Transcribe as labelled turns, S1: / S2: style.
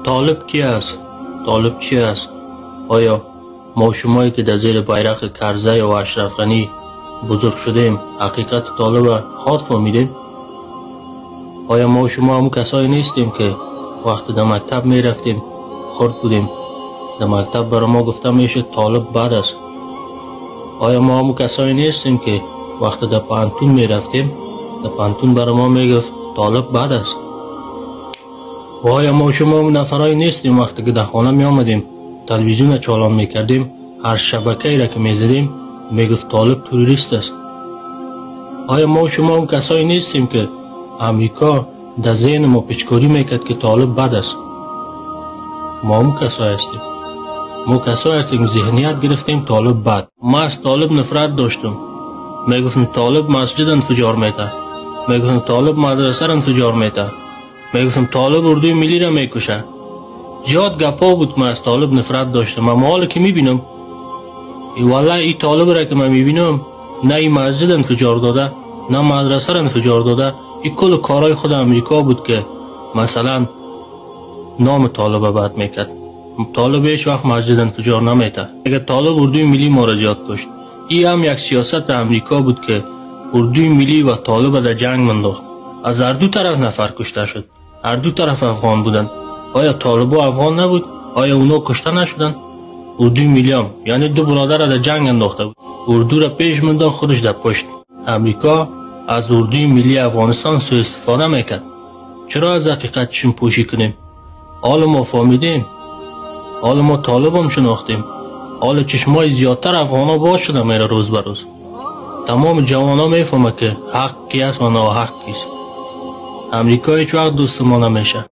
S1: طالب کی است؟ طالب چی است؟ آیا ما شمایی که در زیر بیرق کرزی و اشرف غنی بزرگ شدیم حقیقت طالب را خود فهمیدیم؟ آیا ما شما همون کسایی نیستیم که وقتی در مکتب می رفتیم خرد بودیم در مکتب برای ما گفته میشه طالب بد است؟ آیا ما همون کسایی نیستیم که وقتی در پانتون می رفتیم در پانتون برای ما می گفت طالب بد است؟ و آیا ما شما همون نفرایی نیستیم وقتی که در خانه می آمدیم تلویزیون چالان می کردیم هر شبکه‌ای را که می زدیم می گفت طالب توریست است؟ آیا ما شما اون کسایی نیستیم که امریکا در ذهن ما پیچکاری میکرد که طالب بد است؟ ما هم کسایی هستیم. ما کسایی هستیم که ذهنیت گرفتیم طالب بد. ما از طالب نفرت داشتم. میگفتم طالب مسجد انفجار میده. میگفتم طالب مدرسه انفجار میده. میگفتم طالب اردوی ملی را میکشه. زیاد گپا بود. ما از طالب نفرت داشتم. اما حالا که میبینم والله این طالب را که من میبینم نه این مسجد انفجار داده نه مدرسه را انفجار داده. این کل کارهای خود امریکا بود که مثلا نام طالب بد میکرد. طالب هیچ وقت مسجد انفجار نمیده. اگر طالب اردوی ملی مراجعات کشت این هم یک سیاست امریکا بود که اردوی ملی و طالب در جنگ منداخت. از هر دو طرف نفر کشته شد. هر دو طرف افغان بودند. آیا طالب افغان نبود؟ آیا اونا کشته نشدند؟ اردوی ملی هم یعنی دو برادر در جنگ انداخته بود. اردو را پیش منداخت خودش در پشت. امریکا از اردوی ملی افغانستان سوء استفاده میکرد. چرا از حقیقت چشم پوشی کنیم؟ حالا ما فهمیدیم. حالا ما طالب هم شناختیم. حالا چشمای زیادتر افغان ها باز شده میره روز به روز. تمام جوان ها میفهمه که حق کی است و ناحق کیست. امریکا هیچ وقت دوست ما نمیشه.